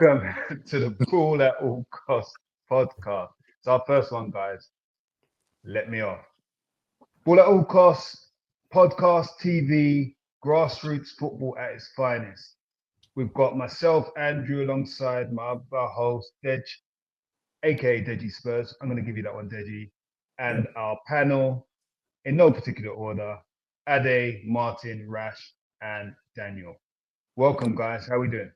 welcome to the Pool at All Costs podcast. It's our first one, guys. Let me off. Pool at All Costs podcast, TV, grassroots football at its finest. We've got myself, Andrew, alongside my other host, Deji, aka Deji Spurs. I'm going to give you that one, Deji. And our panel, in no particular order, Ade, Martin, Rash, and Daniel. Welcome, guys. How are we doing?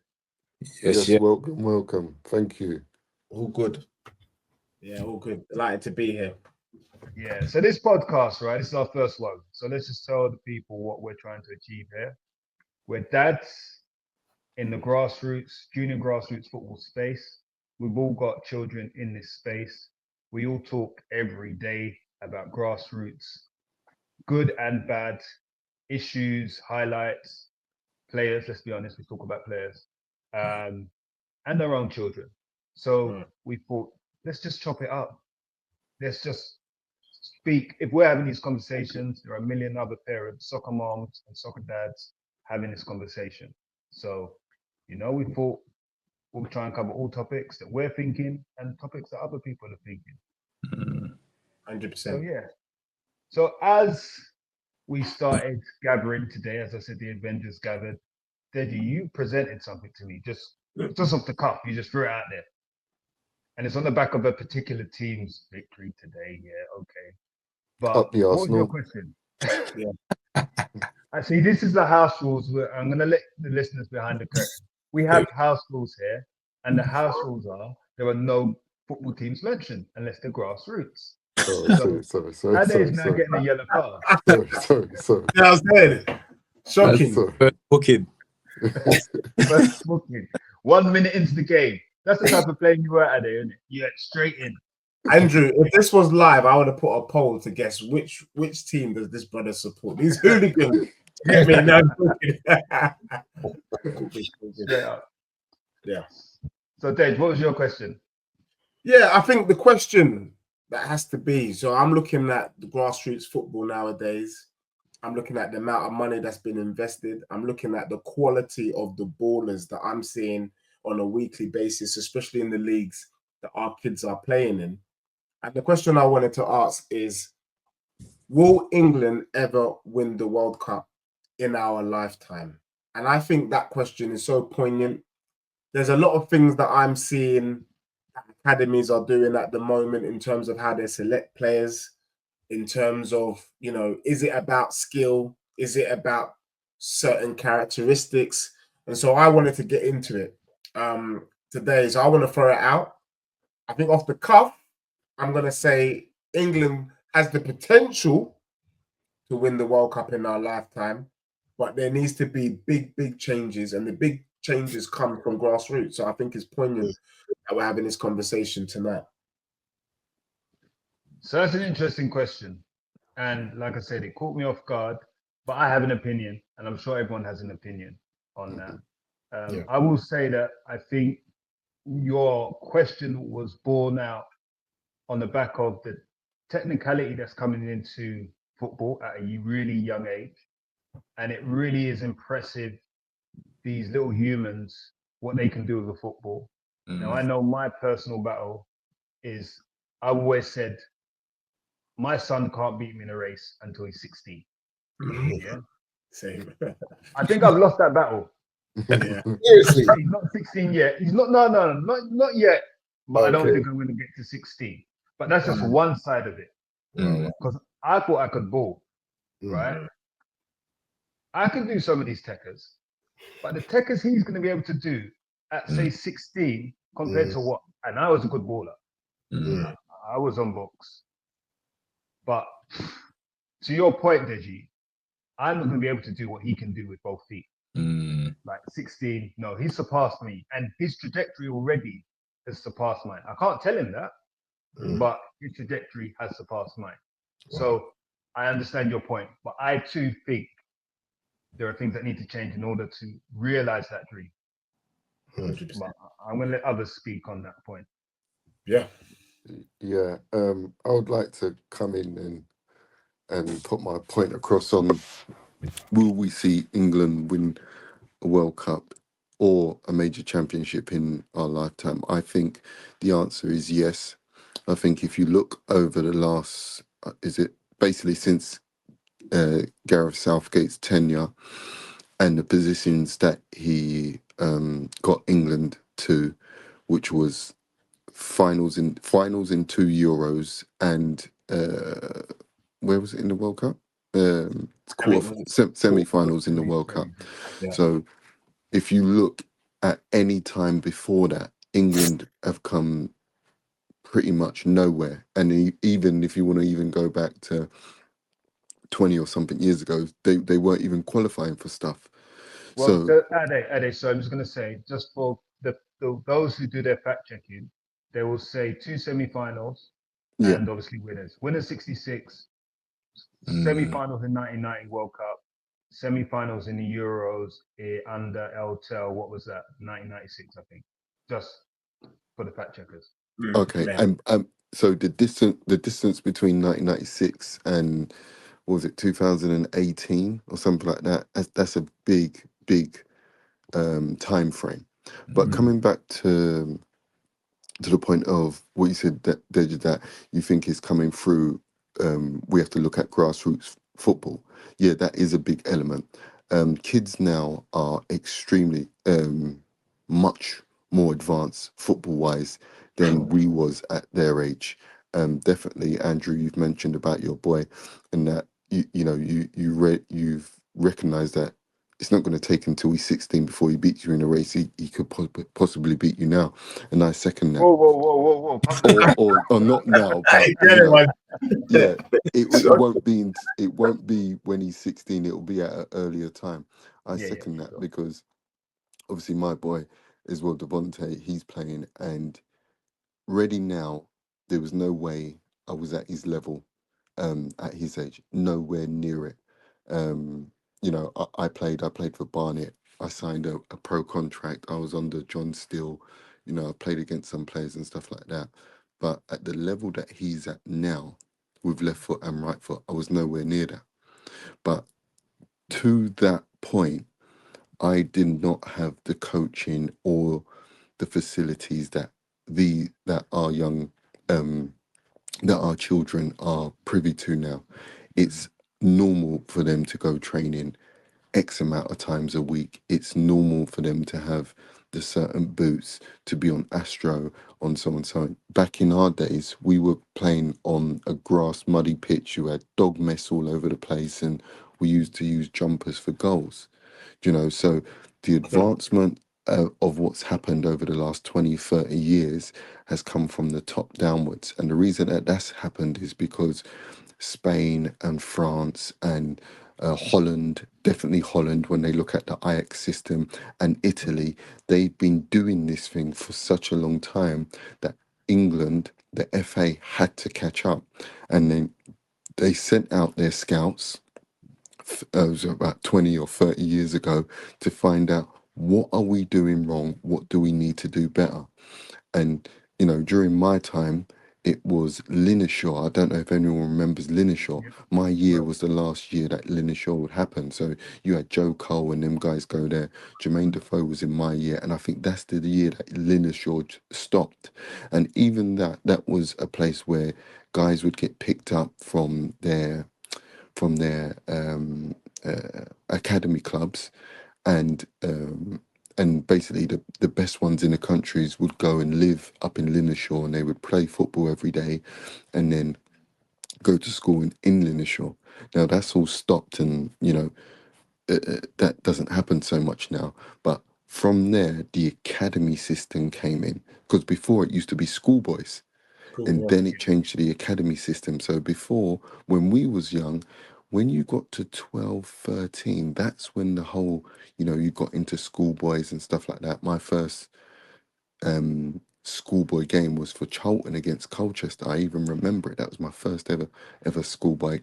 Yes, welcome. Thank you. All good. Yeah, all good. Delighted to be here. Yeah, so this podcast, right, this is our first one. So let's just tell the people what we're trying to achieve here. We're dads in the grassroots, junior grassroots football space. We've all got children in this space. We all talk every day about grassroots, good and bad, issues, highlights, players. Let's be honest, we talk about players, and their own children. So we thought, let's just chop it up. Let's just speak. If we're having these conversations, there are a million other parents, soccer moms and soccer dads having this conversation. So, we thought we'll try and cover all topics that we're thinking and topics that other people are thinking. 100%. So, yeah. So as we started gathering today, as I said, the Avengers gathered, Deji, you presented something to me just off the cuff. You just threw it out there. And it's on the back of a particular team's victory today. Yeah, okay. But Up the what was your Arsenal. question? Actually, this is the house rules. I'm going to let the listeners behind the curtain. We have house rules here. And the house rules are there are no football teams mentioned unless they're grassroots. Sorry. Ade is now getting a yellow card. Sorry. Yeah, I was saying. Shocking. Sorry. Booking. First booking. 1 minute into the game. That's the type of playing you were at, isn't it? You went straight in. Andrew, if this was live, I would have put a poll to guess which team does this brother support. These hooligans. Get me now. Yeah. So, Dave, what was your question? Yeah, I think the question that has to be, so I'm looking at the grassroots football nowadays. I'm looking at the amount of money that's been invested. I'm looking at the quality of the ballers that I'm seeing on a weekly basis, especially in the leagues that our kids are playing in. And the question I wanted to ask is, will England ever win the World Cup in our lifetime? And I think that question is so poignant. There's a lot of things that I'm seeing academies are doing at the moment in terms of how they select players, in terms of, is it about skill? Is it about certain characteristics? And so I wanted to get into it today. So I want to throw it out. I think off the cuff, I'm going to say England has the potential to win the World Cup in our lifetime, but there needs to be big changes, and the big changes come from grassroots. So I think it's poignant that we're having this conversation tonight. So that's an interesting question. And like I said, it caught me off guard, but I have an opinion, and I'm sure everyone has an opinion on that. I will say that I think your question was born out on the back of the technicality that's coming into football at a really young age. And it really is impressive, these little humans, what they can do with a football. Now, I know my personal battle is, I always said, my son can't beat me in a race until he's 16. Yeah. Same. I think I've lost that battle. Yeah. Seriously. He's not 16 yet. He's not, not yet. But I don't think I'm going to get to 16. But that's just one side of it. Because I thought I could ball, right? I can do some of these techers, but the techers he's going to be able to do at, say, 16 compared to what? And I was a good baller. I was on books. But to your point, Deji, I'm not going to be able to do what he can do with both feet. Like 16, no, he surpassed me. And his trajectory already has surpassed mine. I can't tell him that, but his trajectory has surpassed mine. So I understand your point, but I too think there are things that need to change in order to realize that dream. 100%. But I'm going to let others speak on that point. Yeah. I would like to come in and put my point across on, will we see England win a World Cup or a major championship in our lifetime? I think the answer is yes. I think if you look over the last, is it basically since Gareth Southgate's tenure and the positions that he got England to, which was finals in 2 Euros and where was it in the World Cup? Semi-finals in the World Cup. Yeah. So if you look at any time before that, England have come pretty much nowhere. And even if you want to even go back to 20 or something years ago, they weren't even qualifying for stuff. Well, So Ade, so I'm just going to say, just for those who do their fact checking, they will say 2 semi-finals yeah, and obviously winners. Winners 66, semi-finals in 1990 World Cup, semi-finals in the Euros under El what was that? 1996, I think. Just for the fact checkers. okay. Yeah. And so the distance between 1996 and what was it 2018 or something like that, that's a big time frame. But coming back to the point of what you said, that Deji, that you think is coming through, we have to look at grassroots football. Yeah, that is a big element. Kids now are extremely much more advanced football wise than we was at their age. Definitely, Andrew, you've mentioned about your boy, and that you've recognised that it's not going to take until he's 16 before he beats you in a race. He could possibly beat you now, and I second that. Whoa. Or not now, but yeah, it won't be when he's 16. It will be at an earlier time. I second that Sure. because obviously my boy as well, Devontae, he's playing and ready now. There was no way I was at his level at his age, nowhere near it. I played for Barnet. I signed a pro contract. I was under John Steele. I played against some players and stuff like that. But at the level that he's at now, with left foot and right foot, I was nowhere near that. But to that point, I did not have the coaching or the facilities that our young that our children are privy to now. It's normal for them to go training X amount of times a week. It's normal for them to have the certain boots, to be on Astro, on so and so. Back in our days, we were playing on a grass muddy pitch. You had dog mess all over the place, and we used to use jumpers for goals. So the advancement of what's happened over the last 20, 30 years has come from the top downwards. And the reason that that's happened is because Spain and France and Holland, definitely Holland, when they look at the Ajax system, and Italy, they've been doing this thing for such a long time that England, the FA, had to catch up. And then they sent out their scouts, it was about 20 or 30 years ago, to find out what are we doing wrong, what do we need to do better. And during my time it was Linershaw. I don't know if anyone remembers Linershaw. Yep. My year was the last year that Linershaw would happen, so you had Joe Cole and them guys go there. Jermaine Defoe was in my year, and I think that's the year that Linershaw stopped. And even that was a place where guys would get picked up from their academy clubs, and basically the best ones in the countries would go and live up in Linershaw, and they would play football every day and then go to school in Linershaw. Now that's all stopped, and that doesn't happen so much now. But from there, the academy system came in, because before it used to be schoolboys, and then it changed to the academy system. So before, when we was young, when you got to 12, 13, that's when the whole, you got into schoolboys and stuff like that. My first schoolboy game was for Charlton against Colchester. I even remember it. That was my first ever schoolboy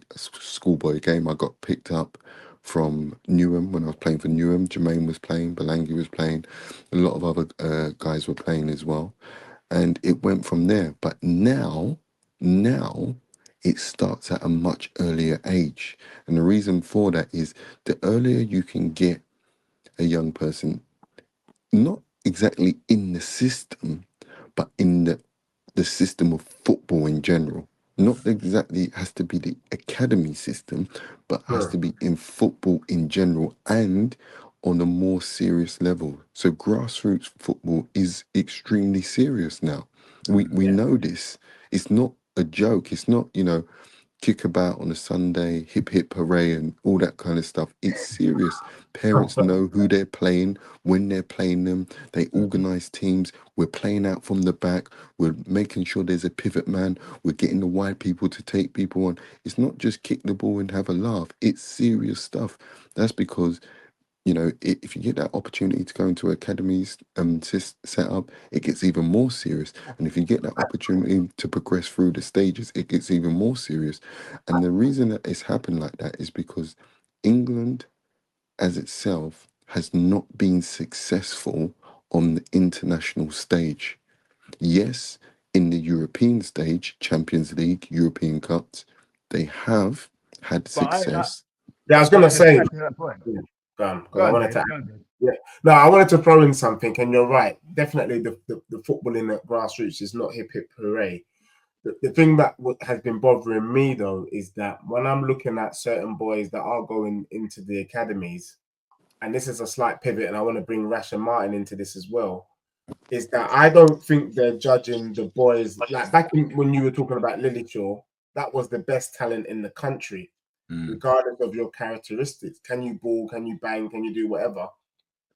game. I got picked up from Newham when I was playing for Newham. Jermaine was playing, Belangi was playing, a lot of other guys were playing as well, and it went from there. But now it starts at a much earlier age, and the reason for that is the earlier you can get a young person not exactly in the system, but in the system of football in general. Not exactly has to be the academy system, but has to be in football in general and on a more serious level. So grassroots football is extremely serious now. We know this. It's not a joke. It's not, kick about on a Sunday, hip hip hooray, and all that kind of stuff. It's serious. Parents know who they're playing, when they're playing them. They organise teams. We're playing out from the back. We're making sure there's a pivot man. We're getting the wide people to take people on. It's not just kick the ball and have a laugh. It's serious stuff. That's because if you get that opportunity to go into academies set up, it gets even more serious. And if you get that opportunity to progress through the stages, it gets even more serious. And the reason that it's happened like that is because England as itself has not been successful on the international stage. Yes, in the European stage, Champions League, European Cups, they have had success. I was going to say, Go I on, wanted Dave, to, no, I wanted to throw in something, and you're right. Definitely, the football in the grassroots is not hip hip hooray. The thing that has been bothering me though is that when I'm looking at certain boys that are going into the academies, and this is a slight pivot, and I want to bring Rash and Martin into this as well, is that I don't think they're judging the boys like back when you were talking about Lilyshaw. That was the best talent in the country. Regardless of your characteristics. Can you ball? Can you bang? Can you do whatever?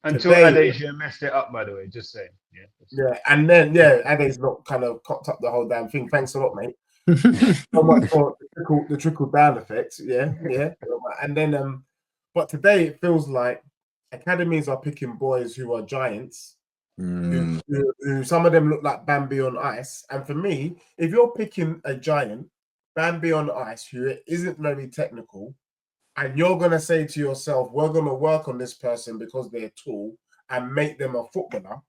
Until Ade messed it up, by the way, just saying. Yeah, and then Ade's not kind of cocked up the whole damn thing. Thanks a lot, mate. So much for the trickle down effect. Yeah. And then but today it feels like academies are picking boys who are giants. Who some of them look like Bambi on ice. And for me, if you're picking a giant, Bambi on ice, who isn't very technical, and you're going to say to yourself, we're going to work on this person because they're tall and make them a footballer.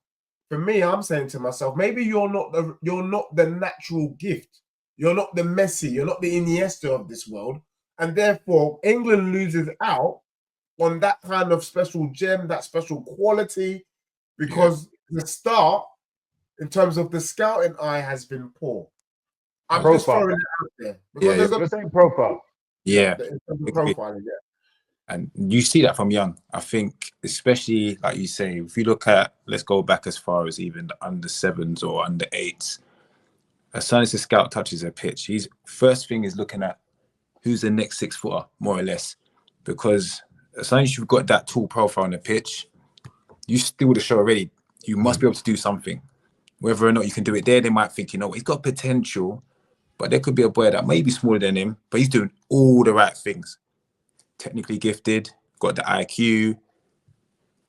For me, I'm saying to myself, maybe you're not the natural gift. You're not the Messi. You're not the Iniesta of this world. And therefore, England loses out on that kind of special gem, that special quality, because the start, in terms of the scouting eye, has been poor. I'm just throwing it out there. Because you're saying profile. Yeah. Profiling, And you see that from young. I think, especially like you say, if you look at, let's go back as far as even the under 7s or under 8s. As soon as the scout touches a pitch, his first thing is looking at who's the next 6-footer, more or less. Because as soon as you've got that tall profile on the pitch, you steal the show already. You must be able to do something. Whether or not you can do it there, they might think, he's got potential, but there could be a boy that may be smaller than him, but he's doing all the right things. Technically gifted, got the IQ,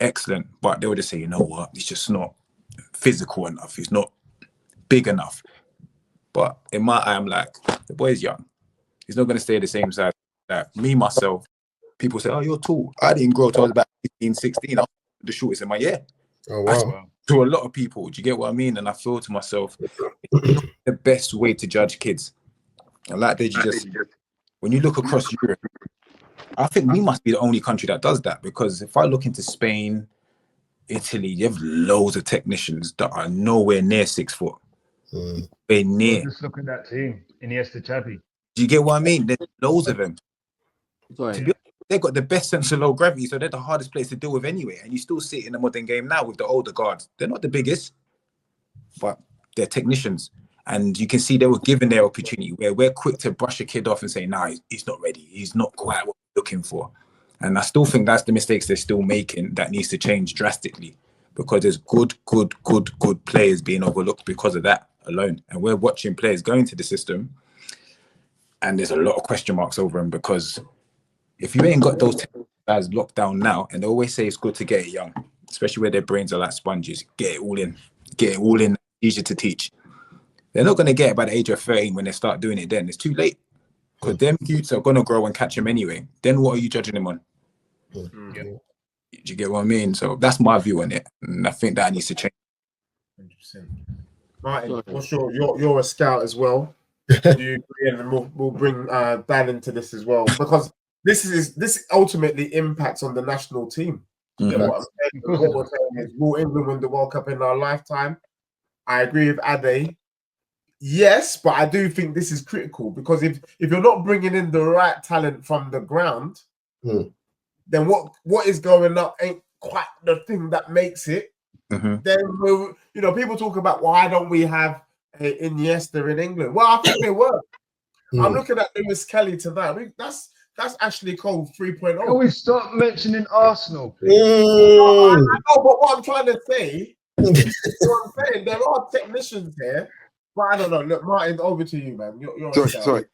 excellent, but they would just say, you know what, he's just not physical enough, he's not big enough. But in my eye, I'm like, the boy's young. He's not going to stay the same size. Like me, myself, people say, oh, you're tall. I didn't grow till I was about 15, 16. I was the shortest in my year. Oh, wow. To a lot of people, do you get what I mean? And I feel to myself, it's not the best way to judge kids. And like Deji just, when you look across Europe, I think we must be the only country that does that, because if I look into Spain, Italy, you have loads of technicians that are nowhere near 6 foot. They're near. Just look at that team, Iniesta, Xavi. Do you get what I mean? There's loads of them. Sorry. They've got the best sense of low gravity, so they're the hardest place to deal with anyway. And you still see it in the modern game now with the older guards. They're not the biggest, but they're technicians. And you can see they were given their opportunity, where we're quick to brush a kid off and say, nah, he's not ready. He's not quite what we're looking for. And I still think that's the mistakes they're still making that needs to change drastically, because there's good players being overlooked because of that alone. And we're watching players go into the system and there's a lot of question marks over them, because if you ain't got those guys locked down now, and they always say it's good to get it young, especially where their brains are like sponges, get it all in, easier to teach. They're not going to get it by the age of 13 when they start doing it then. It's too late, because them youths are going to grow and catch them anyway. Then what are you judging them on? Do you get what I mean? So that's my view on it, and I think that needs to change. 100%. Martin, what's you're a scout as well. Do you agree? And we'll bring Dan into this as well, because this ultimately impacts on the national team. Then what we're saying is, will England win the World Cup in our lifetime? I agree with Ade. Yes, but I do think this is critical because if you're not bringing in the right talent from the ground, then what is going up ain't quite the thing that makes it. Then people talk about why don't we have Iniesta in England? Well, I think they were. I'm looking at Lewis Kelly tonight. That's actually called 3.0. Can we stop mentioning Arsenal, please? I know, but what I'm trying to say, there are technicians here. But I don't know. Look, Martin, over to you, man. You're sorry.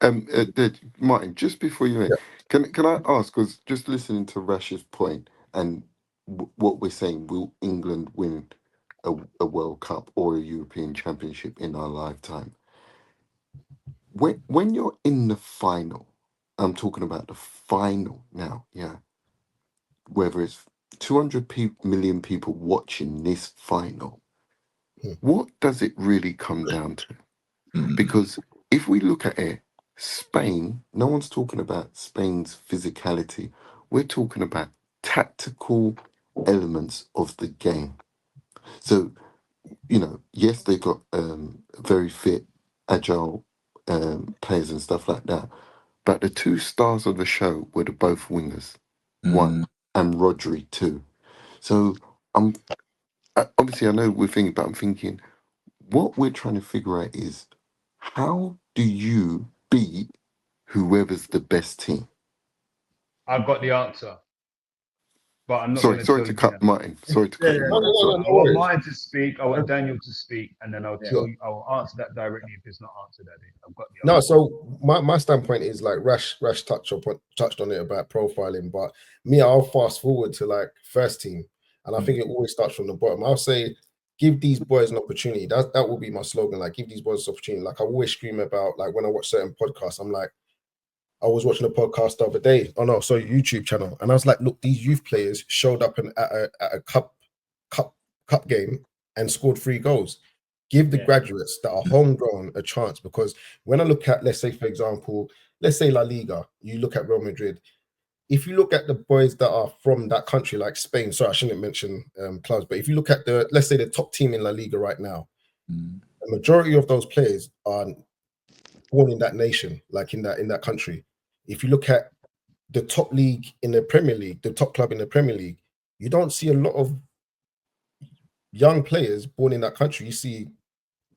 Martin, just before you end, can I ask? Because just listening to Rash's point and what we're saying, will England win a World Cup or a European Championship in our lifetime? When you're in the final, I'm talking about the final now. Yeah, whether it's 200 million people watching this final, what does it really come down to? Because if we look at it, Spain, no one's talking about Spain's physicality. We're talking about tactical elements of the game. So, yes, they got very fit, agile players and stuff like that. But the two stars of the show were both wingers, one, and Rodri too. So obviously I know we're thinking, but I'm thinking what we're trying to figure out is how do you beat whoever's the best team? I've got the answer, but I'm not. Sorry to cut Martin. Sorry to cut you. I want Martin to speak. I want Daniel to speak, and then I'll tell you. I will answer that directly if it's not answered. I've got the answer. No, so my standpoint is like Rash touched on it about profiling, but me, I'll fast forward to like first team, and I think it always starts from the bottom. I'll say, give these boys an opportunity. That will be my slogan. Like, give these boys an opportunity. Like I always scream about, like when I watch certain podcasts, I'm like, I was watching a podcast the other day. Oh no, sorry, YouTube channel, and I was like, look, these youth players showed up at a cup game and scored 3 goals. Give the graduates that are homegrown a chance, because when I look at, let's say, for example, let's say La Liga, you look at Real Madrid. If you look at the boys that are from that country, like Spain, sorry, I shouldn't mention clubs, but if you look at let's say the top team in La Liga right now, the majority of those players are born in that nation, like in that country. If you look at the top league in the Premier League, the top club in the Premier League, you don't see a lot of young players born in that country. You see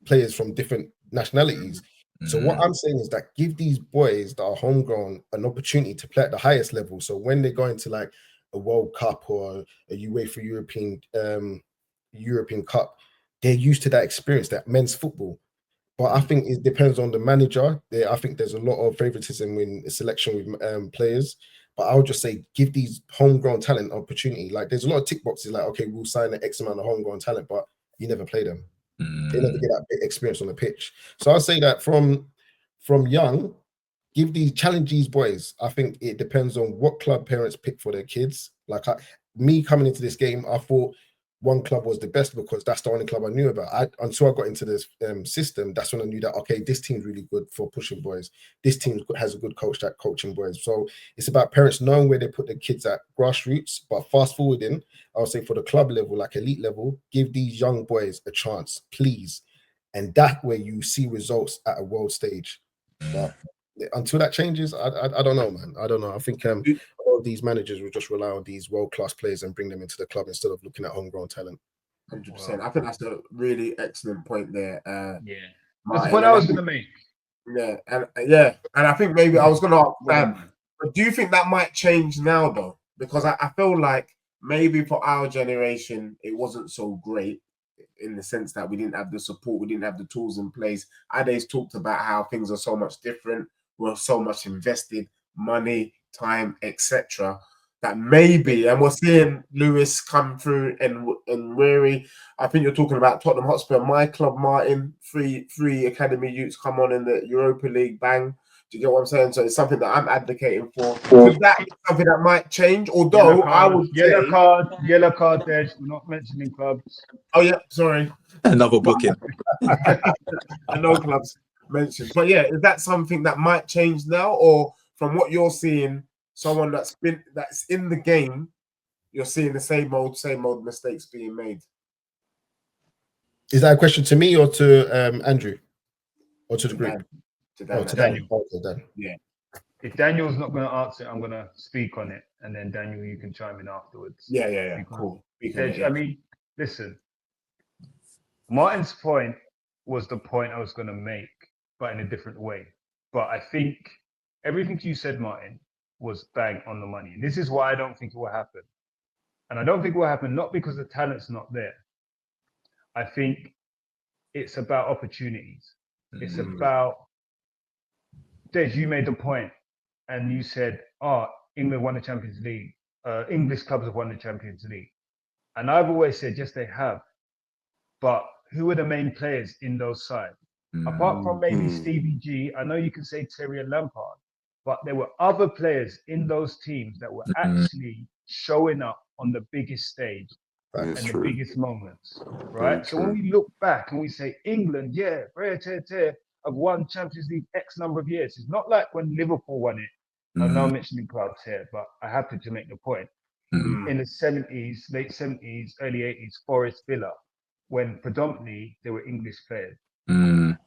players from different nationalities. So what I'm saying is that give these boys that are homegrown an opportunity to play at the highest level. So when they go into like a World Cup or a UEFA European Cup, they're used to that experience, that men's football. But I think it depends on the manager. I think there's a lot of favoritism in selection with players. But I would just say, give these homegrown talent opportunity. Like, there's a lot of tick boxes. Like, okay, we'll sign an X amount of homegrown talent, but you never play them. They never get that experience on the pitch. So I'll say that from young, challenge these boys. I think it depends on what club parents pick for their kids. Like me coming into this game, I thought one club was the best because that's the only club I knew about. Until I got into this system, that's when I knew that, okay, this team's really good for pushing boys. This team has a good coach that coaching boys. So it's about parents knowing where they put their kids at grassroots, but fast forwarding, I would say for the club level, like elite level, give these young boys a chance, please. And that way you see results at a world stage. But until that changes, I don't know, man. I don't know. I think all of these managers will just rely on these world-class players and bring them into the club instead of looking at homegrown talent. 100%. I think that's a really excellent point there. That's what I was going to make. And I think maybe I was going to ask Sam, but do you think that might change now, though? Because I feel like maybe for our generation, it wasn't so great in the sense that we didn't have the support, we didn't have the tools in place. Ade's talked about how things are so much different. We're so much invested, money, time, etc. That maybe, and we're seeing Lewis come through and Weary. I think you're talking about Tottenham Hotspur, my club, Martin. Three academy youths come on in the Europa League, bang. Do you get what I'm saying? So it's something that I'm advocating for. Could that be something that might change? Although I would yellow card, Deji. We're not mentioning clubs. Oh yeah, sorry. Another booking. I know clubs mentioned, but yeah, is that something that might change now, or from what you're seeing, someone that's in the game you're seeing the same old mistakes being made. Is that a question to me or to Andrew? Or to the group? To Daniel. Yeah. If Daniel's not going to answer it, I'm going to speak on it. And then, Daniel, you can chime in afterwards. Yeah. Cool. I mean, listen, Martin's point was the point I was going to make, but in a different way. But I think everything you said, Martin, was bang on the money. And this is why I don't think it will happen. And I don't think it will happen not because the talent's not there. I think it's about opportunities. It's about, Des, you made the point, and you said, England won the Champions League. English clubs have won the Champions League. And I've always said, yes, they have. But who are the main players in those sides? Apart from maybe Stevie G, I know you can say Terry and Lampard, but there were other players in those teams that were actually showing up on the biggest stage and the biggest moments, right? So when we look back and we say England, have won Champions League X number of years. It's not like when Liverpool won it. I know I'm mentioning clubs here, but I have to make the point. In the 70s, late 70s, early 80s, Forest Villa, when predominantly they were English players.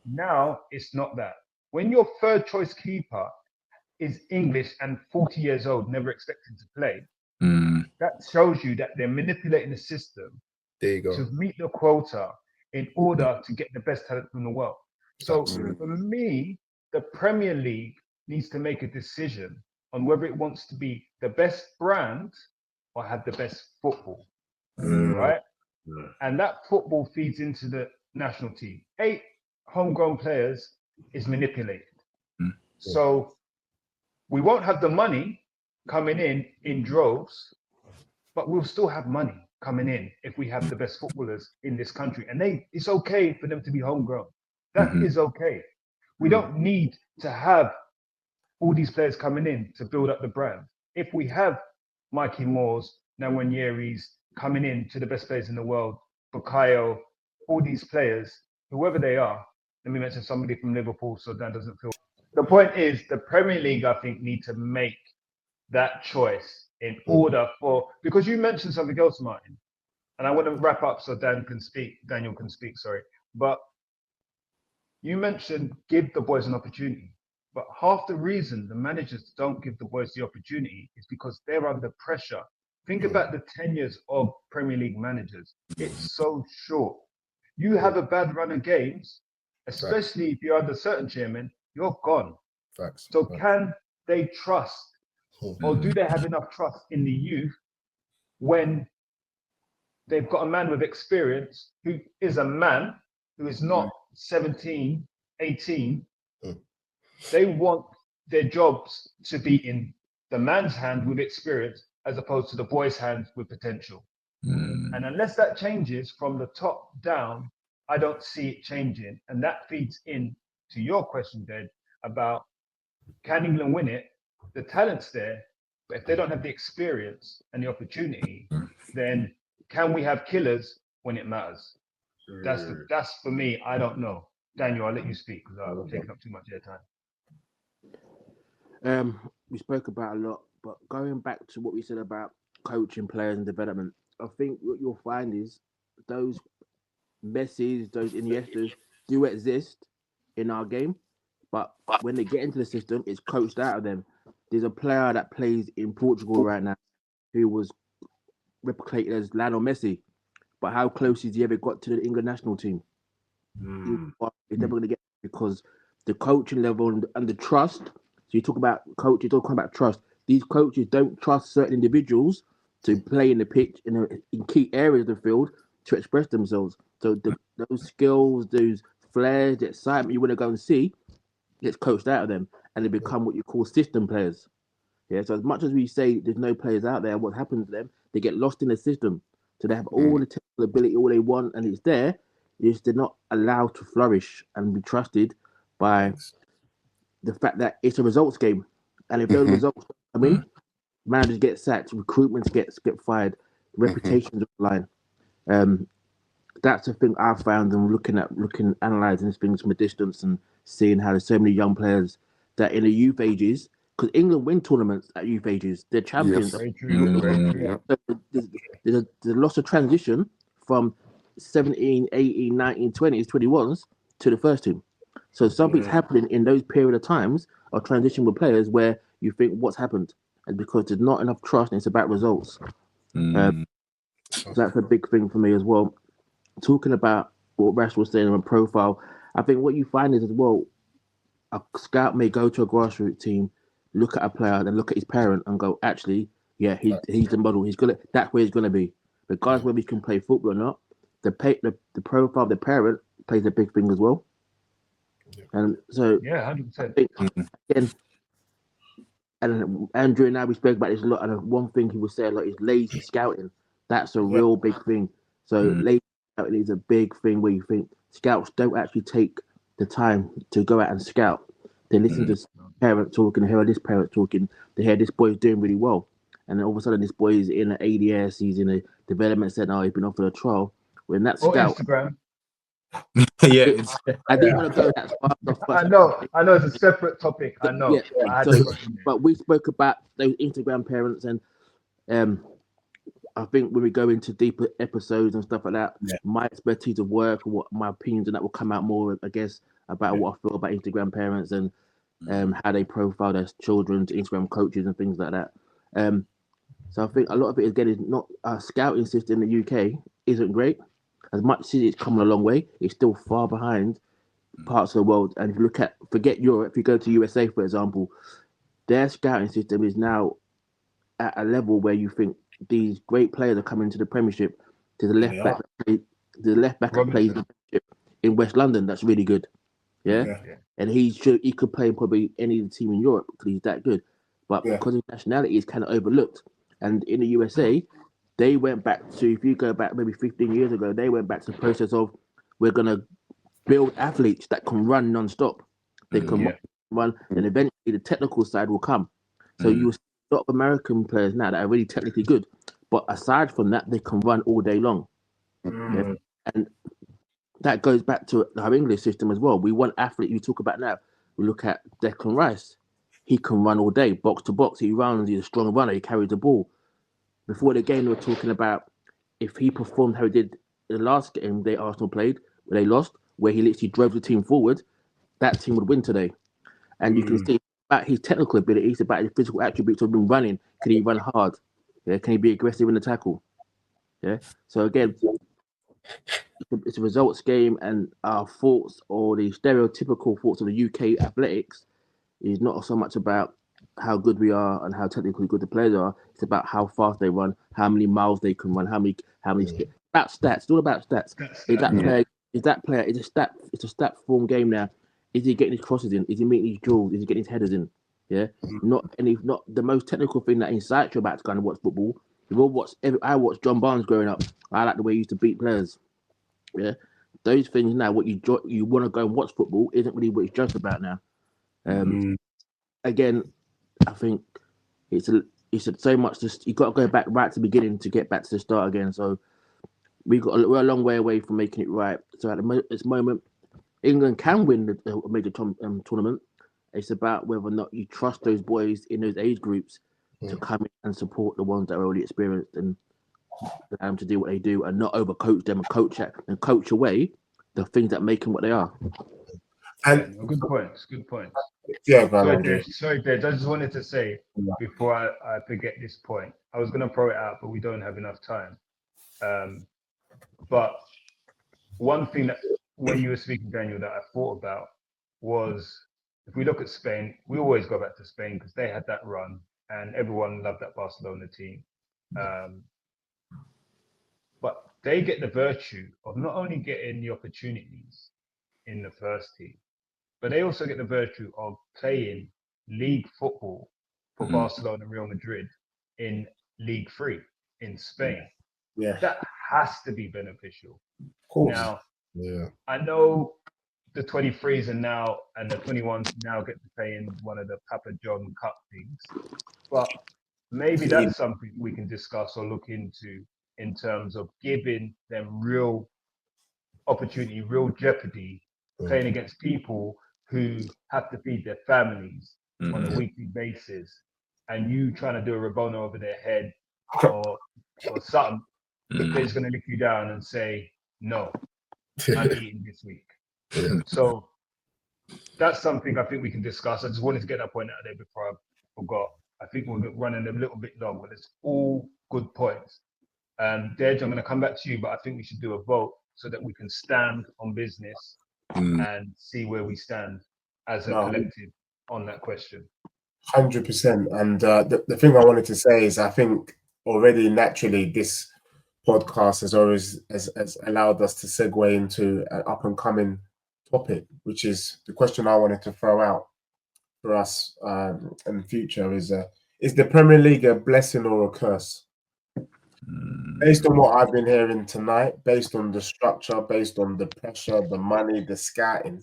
Now it's not that. When your third choice keeper is English and 40 years old, never expected to play, that shows you that they're manipulating the system to meet the quota in order to get the best talent from the world. So for me, the Premier League needs to make a decision on whether it wants to be the best brand or have the best football, right? And that football feeds into the national team. 8 homegrown players is manipulated. So we won't have the money coming in droves, but we'll still have money coming in if we have the best footballers in this country. And it's okay for them to be homegrown. That is okay. We don't need to have all these players coming in to build up the brand. If we have Mikey Moores, Nwanyeris coming in to the best players in the world, Bukayo, all these players, whoever they are, let me mention somebody from Liverpool so Dan doesn't feel. The point is the Premier League, I think, need to make that choice in order for, because you mentioned something else, Martin, and I want to wrap up so Daniel can speak, sorry. But you mentioned give the boys an opportunity. But half the reason the managers don't give the boys the opportunity is because they're under pressure. Think about the tenures of Premier League managers. It's so short. You have a bad run of games, especially if you're under certain chairman, you're gone. So can they trust, or do they have enough trust in the youth when they've got a man with experience who is a man, who is not 17, 18, they want their jobs to be in the man's hand with experience as opposed to the boy's hand with potential. And unless that changes from the top down, I don't see it changing. And that feeds in to your question, Dad, about can England win it? The talent's there, but if they don't have the experience and the opportunity, then can we have killers when it matters? That's for me. I don't know. Daniel, I'll let you speak because I've taken up too much airtime. We spoke about a lot, but going back to what we said about coaching players and development, I think what you'll find is those Messis, those Iniestas do exist in our game, but when they get into the system, it's coached out of them. There's a player that plays in Portugal right now who was replicated as Lionel Messi, but how close has he ever got to the England national team? He's never going to get, because the coaching level and the trust. So you talk about coach, you're talking about trust. These coaches don't trust certain individuals to play in the pitch in key areas of the field to express themselves. So those skills, those flares, the excitement you want to go and see gets coached out of them, and they become what you call system players. Yeah. So as much as we say there's no players out there, what happens to them? They get lost in the system. So they have all the technical ability, all they want, and it's there. They're not allowed to flourish and be trusted by the fact that it's a results game. And if those results come in, managers get sacked, recruitments get fired, reputations on the line. That's the thing I've found, and analysing things from a distance and seeing how there's so many young players that in the youth ages because England win tournaments at youth ages. They're champions. Yes. Very true. Very true. Yeah. So there's a loss of transition from 17, 18, 19, 20s, 21s to the first team. So something's happening in those period of times of transition with players where you think what's happened, and because there's not enough trust, and it's about results. So that's a big thing for me as well. Talking about what Rash was saying on profile, I think what you find is as well, a scout may go to a grassroots team, look at a player, then look at his parent and go, actually, yeah, he's the model. That's where he's gonna be. Regardless whether he can play football or not, the profile of the parent plays a big thing as well. And so Yeah, I 100%. think again, and Andrew and I we spoke about this a lot. And one thing he was saying like is lazy scouting. That's a real big thing. So lazy scouting is a big thing where you think scouts don't actually take the time to go out and scout. They listen to parent talking, they hear this parent talking, they hear this boy's doing really well, and then all of a sudden this boy is in an ADS, he's in a development center, he's been offered a trial. When that Or scout, Instagram. I didn't want to go that far. I know, it's a separate topic. I know. Yeah, I had so, to go in there. but we spoke about those Instagram parents, and I think when we go into deeper episodes and stuff like that, my expertise of work, what my opinions, and that will come out more, I guess, about what I feel about Instagram parents and how they profile their children to Instagram coaches and things like that. So I think a lot of it is getting not our scouting system in the UK isn't great. As much as it's come a long way, it's still far behind parts of the world. And if you look at, forget Europe, if you go to USA, for example, their scouting system is now at a level where you think these great players are coming to the Premiership. There's a left back, the left back that plays in West London. That's really good. Yeah. And he could play probably any team in Europe because he's that good. But because his nationality is kind of overlooked, and in the USA, they went back to, if you go back maybe 15 years ago, they went back to the process of we're gonna build athletes that can run non-stop. They can run, and eventually the technical side will come. So you see a lot of American players now that are really technically good, but aside from that, they can run all day long. Yeah? And that goes back to our English system as well. We want athlete you talk about now. We look at Declan Rice. He can run all day, box to box. He runs. He's a strong runner. He carries the ball. Before the game, we were talking about if he performed how he did in the last game they Arsenal played, where they lost, where he literally drove the team forward, that team would win today. And you can see about his technical abilities, about his physical attributes of him running. Can he run hard? Yeah. Can he be aggressive in the tackle? Yeah. So again, it's a results game, and our thoughts or the stereotypical thoughts of the UK athletics is not so much about how good we are and how technically good the players are. It's about how fast they run, how many miles they can run, how many about stats. It's all about stats. It's a stat form game now. Is he getting his crosses in? Is he making his drills? Is he getting his headers in? Yeah. Not the most technical thing that incites you about to kind of watch football. I watched John Barnes growing up. I like the way he used to beat players. Yeah. Those things now, what you want to go and watch football isn't really what it's just about now. Again, I think it's so much. Just you got to go back right to the beginning to get back to the start again. So we're a long way away from making it right. So at this moment, England can win the major tournament. It's about whether or not you trust those boys in those age groups to come in and support the ones that are already experienced and allow them to do what they do and not overcoach them and coach away the things that make them what they are. And Good points. Good points. yeah, Sorry, Dej. I just wanted to say before I forget this point. I was going to throw it out, but we don't have enough time. But one thing that when you were speaking, Daniel, that I thought about was if we look at Spain, we always go back to Spain because they had that run and everyone loved that Barcelona team. But they get the virtue of not only getting the opportunities in the first team, but they also get the virtue of playing league football for Barcelona and Real Madrid in League 3 in Spain. Yeah. That has to be beneficial. Of course. Now, I know the 23s and the 21s now get to play in one of the Papa John Cup things, but maybe that's something we can discuss or look into in terms of giving them real opportunity, real jeopardy, playing against people who have to feed their families on a weekly basis, and you trying to do a Rabona over their head or something, they're just going to lick you down and say, no, I'm eating this week. So that's something I think we can discuss. I just wanted to get that point out there before I forgot. I think we're running a little bit long, but it's all good points. Deji, I'm going to come back to you, but I think we should do a vote so that we can stand on business and see where we stand as a collective on that question. 100%. And the thing I wanted to say is I think already naturally this podcast has allowed us to segue into an up and coming topic, which is the question I wanted to throw out for us in the future is the Premier League a blessing or a curse? Based on what I've been hearing tonight, based on the structure, based on the pressure, the money, the scouting,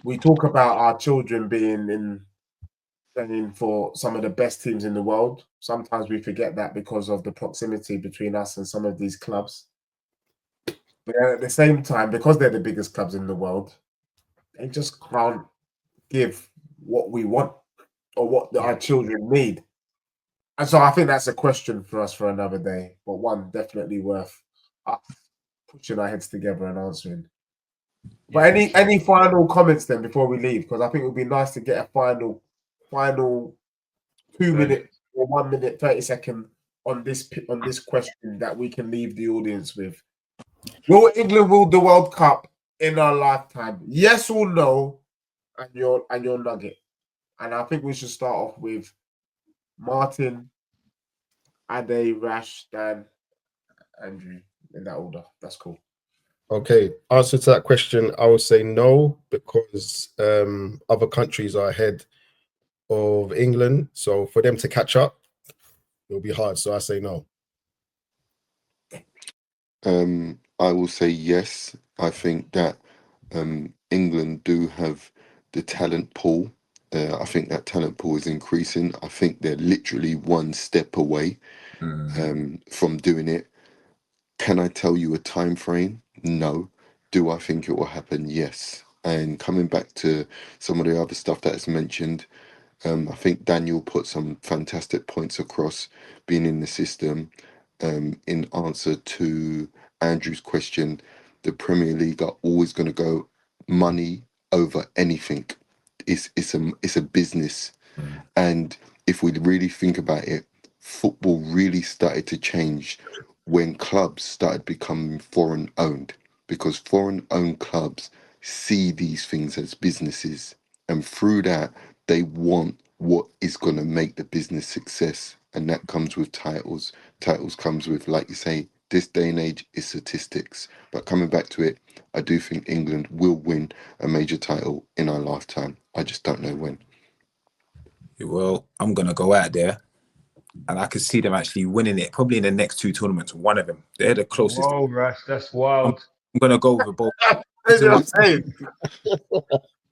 we talk about our children being playing for some of the best teams in the world. Sometimes we forget that because of the proximity between us and some of these clubs. But at the same time, because they're the biggest clubs in the world, they just can't give what we want or what our children need. And so I think that's a question for us for another day, but one definitely worth pushing our heads together and answering. But any final comments then before we leave? Because I think it would be nice to get a final 2 minute or 1 minute 30-second on this question that we can leave the audience with. Will England win the World Cup in our lifetime? Yes or no? And your nugget. And I think we should start off with Martin, Ade, Rash, Dan, Andrew, in that order. That's cool. Okay, answer to that question, I would say no, because other countries are ahead of England. So for them to catch up, it'll be hard. So I say no. I will say yes. I think that England do have the talent pool. I think that talent pool is increasing. I think they're literally one step away from doing it. Can I tell you a time frame? No. Do I think it will happen? Yes. And coming back to some of the other stuff that's mentioned, I think Daniel put some fantastic points across being in the system. In answer to Andrew's question, the Premier League are always going to go money over anything. It's a business. And if we really think about it, football really started to change when clubs started becoming foreign owned, because foreign owned clubs see these things as businesses, and through that they want what is going to make the business success, and that comes with titles. Titles comes with, like you say, this day and age is statistics. But coming back to it, I do think England will win a major title in our lifetime. I just don't know when. Well, I'm going to go out there and I could see them actually winning it, probably in the next two tournaments, one of them. They're the closest. Oh, Rash, that's wild. I'm going to go with both. I'm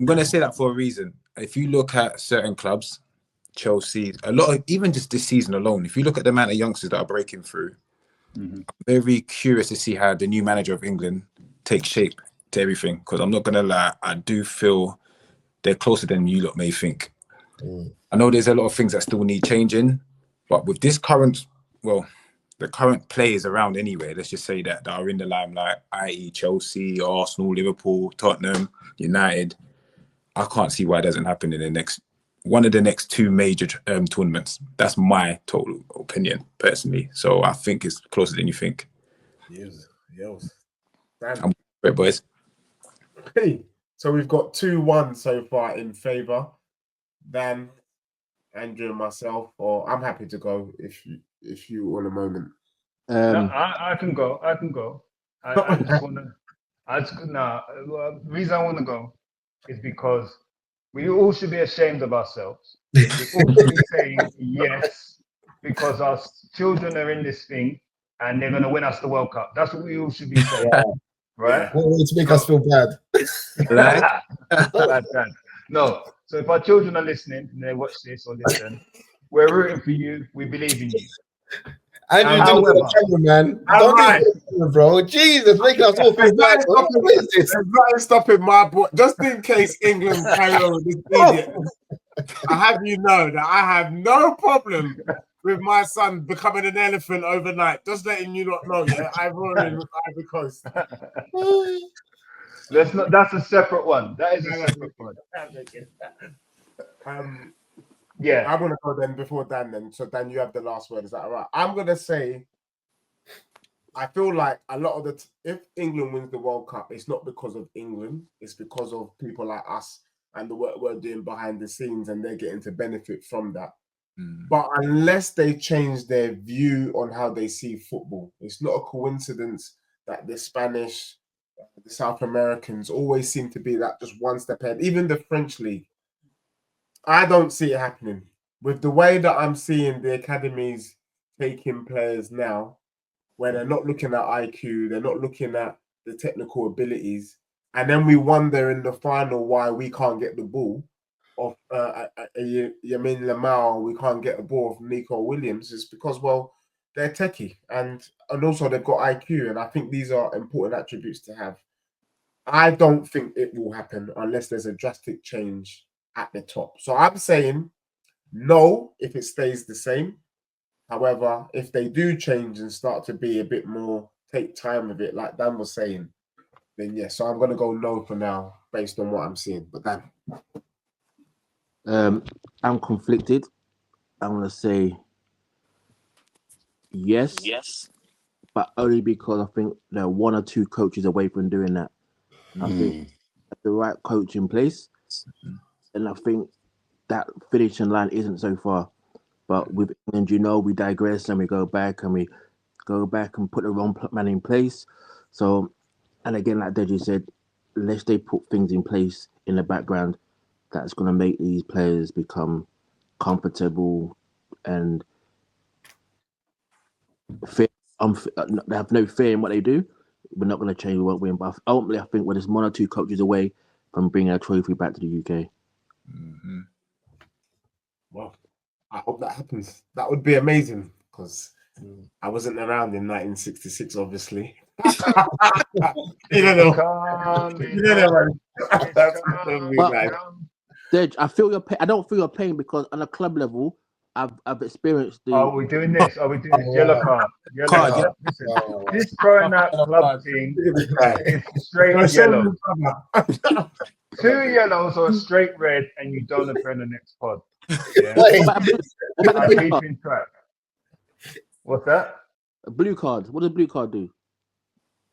going to say that for a reason. If you look at certain clubs, Chelsea, a lot of, even just this season alone, if you look at the amount of youngsters that are breaking through, I'm very curious to see how the new manager of England takes shape to everything. Because I'm not going to lie, I do feel they're closer than you lot may think. I know there's a lot of things that still need changing, but with this current, the current players around anyway, let's just say that are in the limelight, i.e. Chelsea, Arsenal, Liverpool, Tottenham, United, I can't see why it doesn't happen in one of the next two major tournaments. That's my total opinion, personally. So I think it's closer than you think. Yes. I'm great, boys. Okay, so we've got 2-1 so far in favour. Dan, Andrew, and myself, or I'm happy to go if you want a moment. I can go. I just want to. The reason I want to go is because we all should be ashamed of ourselves. We all should be saying yes because our children are in this thing and they're going to win us the World Cup. That's what we all should be saying, right? What way to make us feel bad? Bad. No. So if our children are listening and they watch this or listen, we're rooting for you. We believe in you. Andrew, man. Don't be bro. Jesus, making us all feel bad. There's nothing stopping my boy. Just in case England carry on with this idiot. I have you know that I have no problem with my son becoming an elephant overnight. Just letting you not know, yeah. Ivorian with Ivory Coast. Let's not. That's a separate one. That is a separate one. Yeah. I'm gonna go then before Dan. Then, so Dan, you have the last word. Is that all right? I'm gonna say, I feel like a lot of if England wins the World Cup, it's not because of England. It's because of people like us and the work we're doing behind the scenes, and they're getting to benefit from that. But unless they change their view on how they see football, it's not a coincidence that the Spanish, the South Americans always seem to be that just one step ahead. Even the French league, I don't see it happening. With the way that I'm seeing the academies taking players now, where they're not looking at IQ, they're not looking at the technical abilities, and then we wonder in the final why we can't get the ball of Yamin Lamau, we can't get a ball of Nico Williams. It's because, well, they're techie and also they've got IQ, and I think these are important attributes to have. I don't think it will happen unless there's a drastic change at the top. So I'm saying no if it stays the same. However, if they do change and start to be a bit more, take time with it, like Dan was saying, then yes. So I'm going to go no for now based on what I'm seeing. But Dan. I'm conflicted. I'm going to say yes, but only because I think they're one or two coaches away from doing that. I think the right coach in place, and I think that finishing line isn't so far. But with England, we digress and we go back and put the wrong man in place. So, and again, like Deji said, unless they put things in place in the background, that's going to make these players become comfortable and fear. They have no fear in what they do. We're not going to change. We won't win. But ultimately, I think we're just one or two coaches away from bringing a trophy back to the UK. Well, I hope that happens. That would be amazing because I wasn't around in 1966, obviously. You don't know. Dej, I feel your pain. I don't feel your pain because on a club level, I've experienced the. Are we doing this? Yellow card? Listen, this throwing out club thing is straight yellow. 2 yellows or a straight red, and you don't appear in the next pod. Yeah. I'm keeping track. What's that? A blue card. What does a blue card do?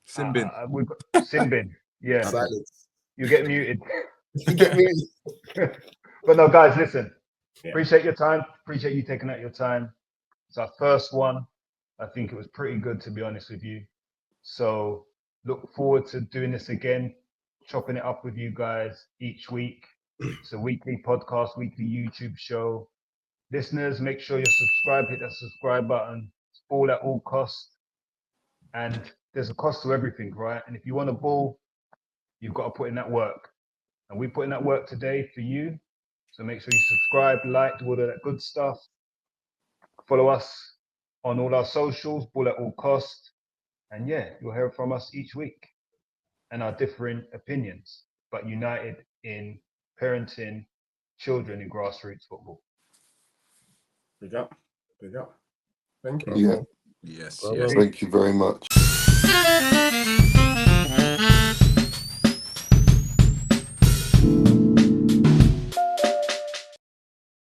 Sin bin. We've got sin bin. Yeah. Silence. You get muted. You get muted. But no, guys, listen. Appreciate your time. Appreciate you taking out your time. It's our first one. I think it was pretty good, to be honest with you. So look forward to doing this again, chopping it up with you guys each week. It's a weekly podcast, weekly YouTube show. Listeners, make sure you're subscribed. Hit that subscribe button. It's all at all costs. And there's a cost to everything, right? And if you want a ball, you've got to put in that work. And we put in that work today for you. So make sure you subscribe, like, do all of that good stuff. Follow us on all our socials, ball at all costs. And yeah, you'll hear from us each week and our differing opinions, but united in parenting children in grassroots football. Big up. Big up. Thank you. Yeah. Yes. Thank you very much.